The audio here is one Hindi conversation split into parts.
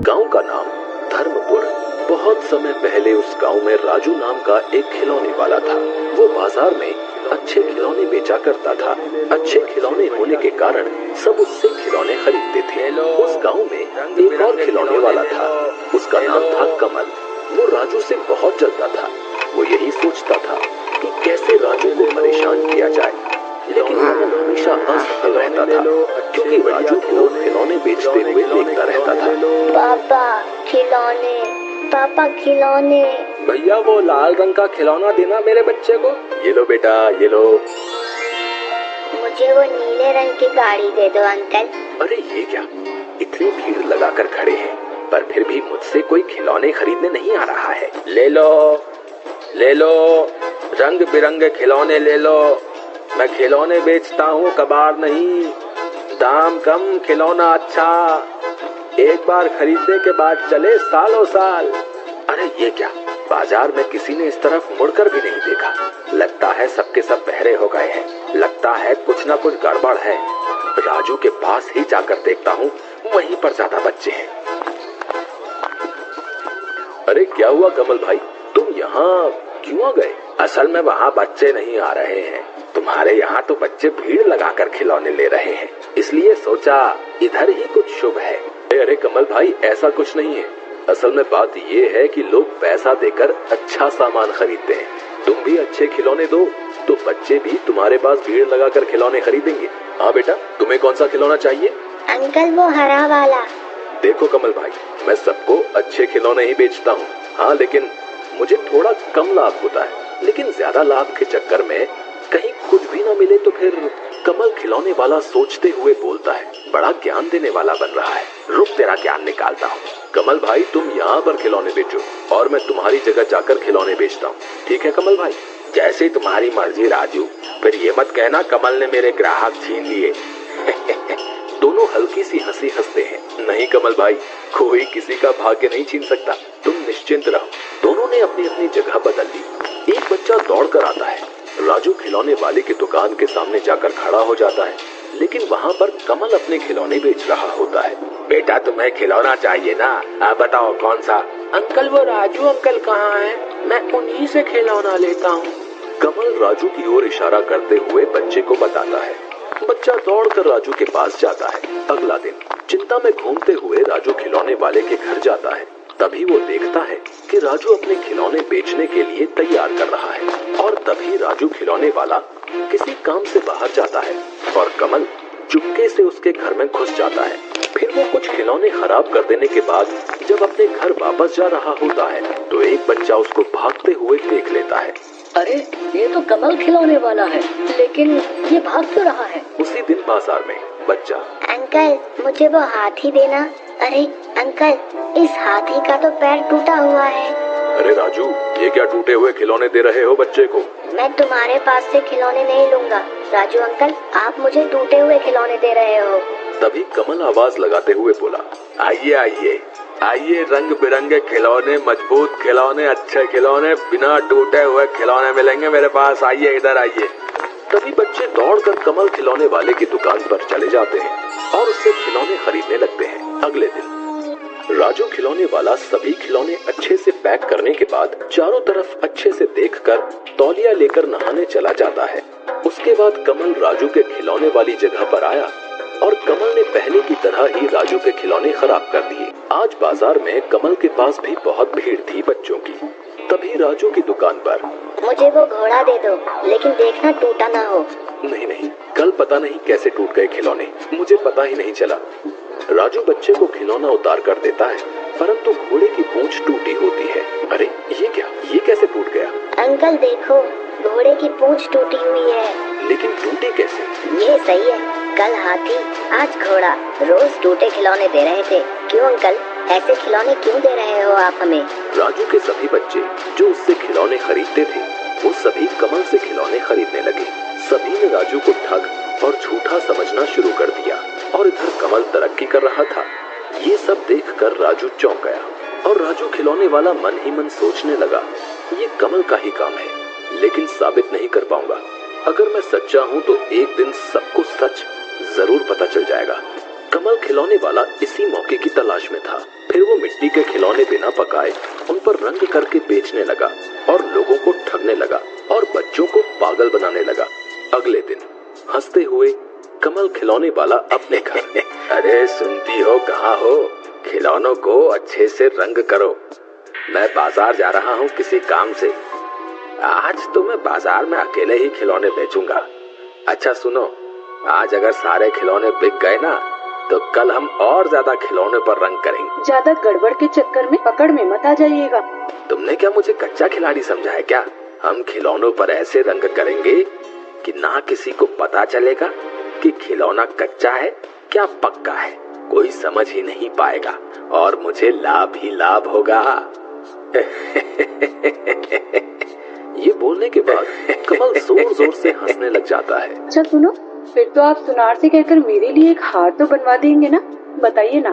गांव का नाम धर्मपुर। बहुत समय पहले उस गांव में राजू नाम का एक खिलौने वाला था। वो बाजार में अच्छे खिलौने बेचा करता था। अच्छे खिलौने होने के कारण सब उससे खिलौने खरीदते थे। उस गांव में एक और खिलौने वाला था, उसका नाम था कमल। वो राजू से बहुत जलता था। वो यही सोचता था कि कैसे राजू को परेशान किया जाए, लेकिन कमल हमेशा असफल रहता था क्योंकि राजू को खिलौने बेचते हुए देखता रहता था। पापा खिलौने। भैया वो लाल रंग का खिलौना देना मेरे बच्चे को। ये लो बेटा, ये लो। मुझे वो नीले रंग की गाड़ी दे दो अंकल। अरे ये क्या, इतनी भीड़ लगाकर खड़े हैं पर फिर भी मुझसे कोई खिलौने खरीदने नहीं आ रहा है। ले लो, ले लो, रंग बिरंगे खिलौने ले लो। मैं खिलौने बेचता हूँ, कबाड़ नहीं। दाम कम, खिलौना अच्छा, एक बार खरीदने के बाद चले सालों साल। अरे ये क्या, बाजार में किसी ने इस तरफ मुड़कर भी नहीं देखा। लगता है सबके सब बहरे हो गए हैं। लगता है कुछ ना कुछ गड़बड़ है। राजू के पास ही जाकर देखता हूँ, वहीं पर ज्यादा बच्चे हैं। अरे क्या हुआ कमल भाई, तुम यहाँ क्यों आ गए? असल में वहाँ बच्चे नहीं आ रहे हैं। तुम्हारे यहाँ तो बच्चे भीड़ लगाकर खिलौने ले रहे हैं, इसलिए सोचा इधर ही कुछ शुभ है। अरे कमल भाई, ऐसा कुछ नहीं है। असल में बात ये है कि लोग पैसा देकर अच्छा सामान खरीदते हैं। तुम भी अच्छे खिलौने दो तो बच्चे भी तुम्हारे पास भीड़ लगाकर खिलौने खरीदेंगे। हाँ बेटा, तुम्हें कौन सा खिलौना चाहिए? अंकल वो हरा वाला। देखो कमल भाई, मैं सबको अच्छे खिलौने ही बेचता हूँ। हाँ, लेकिन मुझे थोड़ा कम लाभ होता है। लेकिन ज्यादा लाभ के चक्कर में कहीं कुछ भी न मिले तो फिर। कमल खिलौने वाला सोचते हुए बोलता है। बड़ा ज्ञान देने वाला बन रहा है। रुक, तेरा ज्ञान निकालता हूँ। कमल भाई, तुम यहाँ पर खिलौने बेचो और मैं तुम्हारी जगह जाकर खिलौने बेचता हूँ। ठीक है कमल भाई? जैसे तुम्हारी मर्जी राजू। फिर ये मत कहना कमल ने मेरे ग्राहक छीन लिए। दोनों हल्की सी हंसी हंसते हैं। नहीं कमल भाई, कोई किसी का भाग्य नहीं छीन सकता, तुम निश्चिंत रहो। दोनों ने अपनी अपनी जगह बदल ली। एक बच्चा दौड़ कर आता है। राजू खिलौने वाले की दुकान के सामने जाकर खड़ा हो जाता है, लेकिन वहाँ पर कमल अपने खिलौने बेच रहा होता है। बेटा, तुम्हें खिलौना चाहिए ना? आप बताओ कौन सा? अंकल वो राजू अंकल कहाँ हैं? मैं उन्हीं से खिलौना लेता हूँ। कमल राजू की ओर इशारा करते हुए बच्चे को बताता है। बच्चा दौड़कर राजू के पास जाता है। अगला दिन चिंता में घूमते हुए राजू खिलौने वाले के घर जाता है। तभी वो देखता है कि राजू अपने खिलौने बेचने के लिए तैयार कर रहा है। और तभी राजू खिलौने वाला किसी काम से बाहर जाता है और कमल चुपके से उसके घर में घुस जाता है। फिर वो कुछ खिलौने खराब कर देने के बाद जब अपने घर वापस जा रहा होता है तो एक बच्चा उसको भागते हुए देख लेता है। अरे ये तो कमल खिलौने वाला है, लेकिन ये भाग क्यों रहा है? उसी दिन बाजार में बच्चा, अंकल मुझे वो हाथी देना। अरे अंकल, इस हाथी का तो पैर टूटा हुआ है। अरे राजू, ये क्या टूटे हुए खिलौने दे रहे हो बच्चे को? मैं तुम्हारे पास से खिलौने नहीं लूंगा। राजू अंकल, आप मुझे टूटे हुए खिलौने दे रहे हो। तभी कमल आवाज लगाते हुए बोला, आइए आइए आइए, रंग बिरंगे खिलौने, मजबूत खिलौने, अच्छे खिलौने, बिना टूटे हुए खिलौने मिलेंगे मेरे पास। आइए, इधर आइए। तभी बच्चे दौड़कर कमल खिलौने वाले की दुकान पर चले जाते हैं और उससे खिलौने खरीदने लगते हैं। अगले दिन राजू खिलौने वाला सभी खिलौने अच्छे से पैक करने के बाद चारों तरफ अच्छे से देखकर तौलिया लेकर नहाने चला जाता है। उसके बाद कमल राजू के खिलौने वाली जगह पर आया और कमल ने पहले की तरह ही राजू के खिलौने खराब कर दिए। आज बाजार में कमल के पास भी बहुत भीड़ थी बच्चों की। तभी राजू की दुकान पर, मुझे वो घोड़ा दे दो, लेकिन देखना टूटा ना हो। नहीं नहीं, कल पता नहीं कैसे टूट गए खिलौने, मुझे पता ही नहीं चला। राजू बच्चे को खिलौना उतार कर देता है, परंतु घोड़े की पूंछ टूटी होती है। अरे ये क्या, ये कैसे टूट गया? अंकल देखो, घोड़े की पूंछ टूटी हुई है। लेकिन टूटी कैसे? ये सही है, कल हाथी आज घोड़ा, रोज टूटे खिलौने दे रहे थे। क्यों अंकल, ऐसे खिलौने क्यों दे रहे हो आप हमें? राजू के सभी बच्चे जो उससे खिलौने खरीदते थे वो सभी कमल से खिलौने खरीदने लगे। सभी ने राजू को ठग और झूठा समझना शुरू कर दिया और इधर कमल तरक्की कर रहा था। ये सब देखकर राजू चौंक गया और राजू खिलौने वाला मन ही मन सोचने लगा, ये कमल का ही काम है, लेकिन साबित नहीं कर पाऊंगा। अगर मैं सच्चा हूँ तो एक दिन सबको सच जरूर पता चल जाएगा। कमल खिलौने वाला इसी मौके की तलाश में था। फिर वो मिट्टी के खिलौने बिना पकाए उन पर रंग करके बेचने लगा और लोगों को ठगने लगा और बच्चों को पागल बनाने लगा। अगले दिन हंसते हुए कमल खिलौने वाला अपने घर अरे सुनती हो, कहाँ हो? खिलौनों को अच्छे से रंग करो। मैं बाजार जा रहा हूँ किसी काम से। आज तो मैं बाजार में अकेले ही खिलौने बेचूंगा। अच्छा सुनो, आज अगर सारे खिलौने बिक गए ना तो कल हम और ज्यादा खिलौने पर रंग करेंगे। ज्यादा गड़बड़ के चक्कर में पकड़ में मत आ जाइएगा। तुमने क्या मुझे कच्चा खिलाड़ी समझा है क्या? हम खिलौनों पर ऐसे रंग करेंगे कि ना किसी को पता चलेगा कि खिलौना कच्चा है क्या पक्का है। कोई समझ ही नहीं पाएगा और मुझे लाभ ही लाभ होगा। ये बोलने के बाद कमल जोर जोर से हंसने लग जाता है। अच्छा सुनो, फिर तो आप सुनार से कहकर मेरे लिए एक हार तो बनवा देंगे ना? बताइए ना।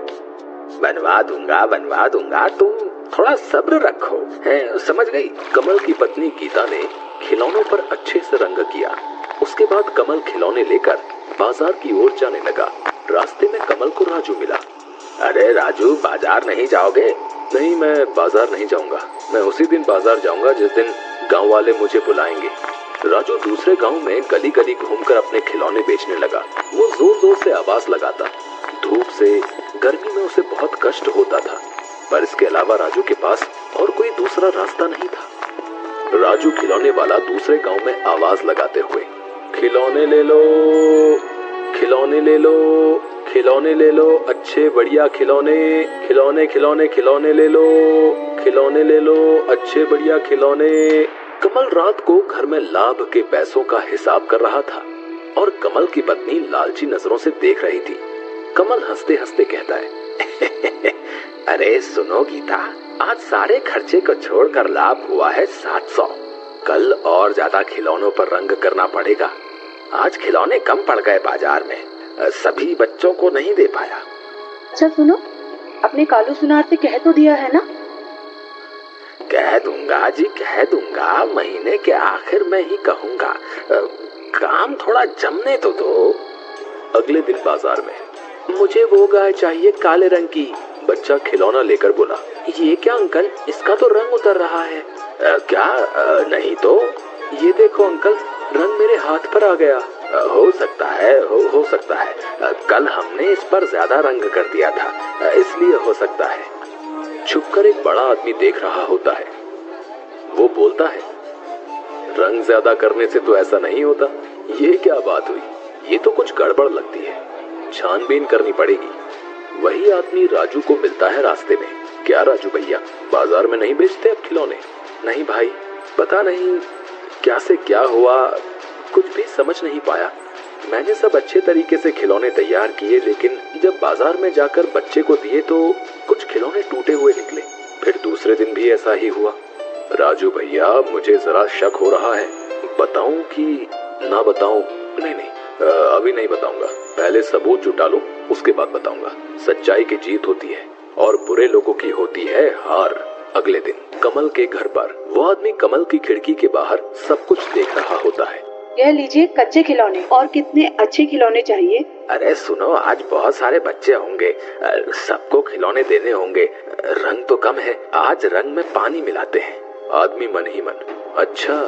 बनवा दूंगा, तुम थोड़ा सब्र रखो। है, समझ गई। कमल की पत्नी गीता ने खिलौनों पर अच्छे से रंग किया। उसके बाद कमल खिलौने लेकर बाजार की ओर जाने लगा। रास्ते में कमल को राजू मिला। अरे राजू, बाजार नहीं जाओगे? नहीं, मैं बाजार नहीं जाऊंगा। मैं उसी दिन बाजार जाऊंगा जिस दिन गांव वाले मुझे बुलाएंगे। राजू दूसरे गांव में गली गली घूमकर अपने खिलौने बेचने लगा। वो जोर जोर से आवाज लगाता। धूप से, गर्मी में उसे बहुत कष्ट होता था, पर इसके अलावा राजू के पास और कोई दूसरा रास्ता नहीं था। राजू खिलौने वाला दूसरे गांव में आवाज लगाते हुए, खिलौने ले लो, खिलौने ले लो, खिलौने ले लो, अच्छे बढ़िया खिलौने, खिलौने खिलौने खिलौने ले लो, खिलौने ले लो, अच्छे बढ़िया खिलौने। कमल रात को घर में लाभ के पैसों का हिसाब कर रहा था और कमल की पत्नी लालची नजरों से देख रही थी। कमल हंसते हंसते कहता है, अरे सुनो गीता, आज सारे खर्चे को छोड़कर लाभ हुआ है 700। कल और ज्यादा खिलौनों पर रंग करना पड़ेगा। आज खिलौने कम पड़ गए बाजार में, सभी बच्चों को नहीं दे पाया। अच्छा सुनो, अपने कालू सुनार से कह तो दिया है ना? कह दूंगा जी, कह दूंगा। महीने के आखिर में ही कहूंगा। काम थोड़ा जमने तो दो। अगले दिन बाजार में, मुझे वो गाय चाहिए काले रंग की। बच्चा खिलौना लेकर बोला, ये क्या अंकल, इसका तो रंग उतर रहा है। क्या? नहीं तो। ये देखो अंकल, रंग मेरे हाथ पर आ गया। हो सकता है, हो सकता है। कल हमने इस पर ज्यादा रंग कर दिया था, इसलिए हो सकता है। छुपकर एक बड़ा आदमी देख रहा होता है। वो बोलता है, रंग ज्यादा करने से तो ऐसा नहीं होता। ये क्या बात हुई? ये तो कुछ गड़बड़ लगती है, छानबीन करनी पड़ेगी। वही आदमी राजू को मिलता है रास्ते में। क्या राजू भैया, बाजार में नहीं बेचते अब खिलौने? नहीं भाई, पता नहीं क्या से क्या हुआ, कुछ भी समझ नहीं पाया। मैंने सब अच्छे तरीके से खिलौने तैयार किए, लेकिन जब बाजार में जाकर बच्चे को दिए तो कुछ खिलौने टूटे हुए निकले। फिर दूसरे दिन भी ऐसा ही हुआ। राजू भैया, मुझे जरा शक हो रहा है, बताऊं कि ना बताऊं? नहीं, अभी नहीं बताऊंगा। पहले सबूत जुटा लूं, उसके बाद बताऊंगा। सच्चाई की जीत होती है और बुरे लोगों की होती है हार। अगले दिन कमल के घर पर वो आदमी कमल की खिड़की के बाहर सब कुछ देख रहा होता है। यह लीजिए कच्चे खिलौने, और कितने अच्छे खिलौने चाहिए? अरे सुनो, आज बहुत सारे बच्चे होंगे, सबको खिलौने देने होंगे। रंग तो कम है, आज रंग में पानी मिलाते हैं। आदमी मन ही मन, अच्छा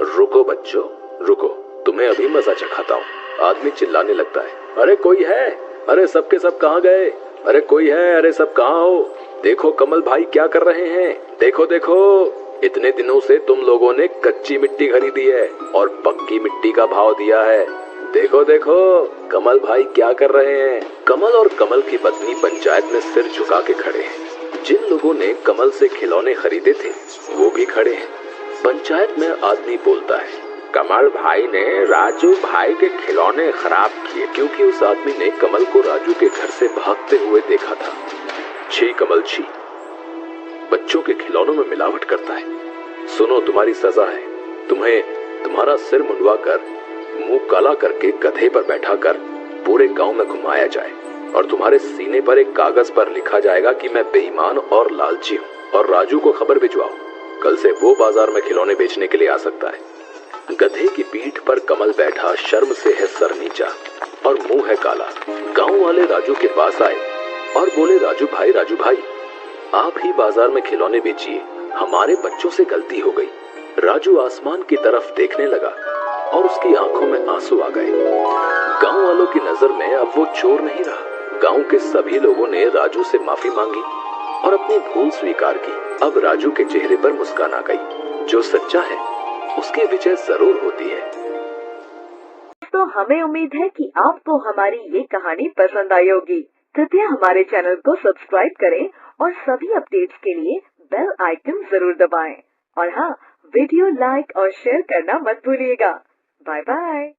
रुको बच्चों रुको, तुम्हें अभी मजा चखाता हूँ। आदमी चिल्लाने लगता है, अरे कोई है? अरे सबके सब कहाँ गए? अरे कोई है? अरे सब कहाँ हो? देखो कमल भाई क्या कर रहे हैं, देखो देखो। इतने दिनों से तुम लोगों ने कच्ची मिट्टी खरीदी है और पक्की मिट्टी का भाव दिया है। देखो देखो कमल भाई क्या कर रहे हैं। कमल और कमल की पत्नी पंचायत में सिर झुका के खड़े हैं। जिन लोगों ने कमल से खिलौने खरीदे थे वो भी खड़े हैं। पंचायत में आदमी बोलता है, कमल भाई ने राजू भाई के खिलौने खराब किए, क्योंकि उस आदमी ने कमल को राजू के घर से भागते हुए देखा था। छी कमल छी, बच्चों के खिलौनों में मिलावट करता है। सुनो, तुम्हारी सजा है। तुम्हें तुम्हारा सिर मुंडवाकर, मुंह काला करके गधे पर बैठाकर पूरे गांव में घुमाया जाए और तुम्हारे सीने पर एक कागज पर लिखा जाएगा कि मैं बेईमान और लालची हूँ। और राजू को खबर भिजवाओ, कल से वो बाजार में खिलौने बेचने के लिए आ सकता है। गधे की पीठ पर कमल बैठा शर्म से है सर नीचा और मुंह है काला। गांव वाले राजू के पास आए और बोले, राजू भाई, आप ही बाजार में खिलौने बेचिए, हमारे बच्चों से गलती हो गई। राजू आसमान की तरफ देखने लगा और उसकी आंखों में आंसू आ गए। गांव वालों की नजर में अब वो चोर नहीं रहा। गांव के सभी लोगों ने राजू से माफी मांगी और अपनी भूल स्वीकार की। अब राजू के चेहरे पर मुस्कान आ गई। जो सच्चा है उसकी विजय जरूर होती है। तो हमें उम्मीद है कि आपको हमारी ये कहानी पसंद आई होगी। कृपया हमारे चैनल को सब्सक्राइब करें और सभी अपडेट्स के लिए बेल आइकन जरूर दबाएं। और हाँ, वीडियो लाइक और शेयर करना मत भूलिएगा। Bye bye.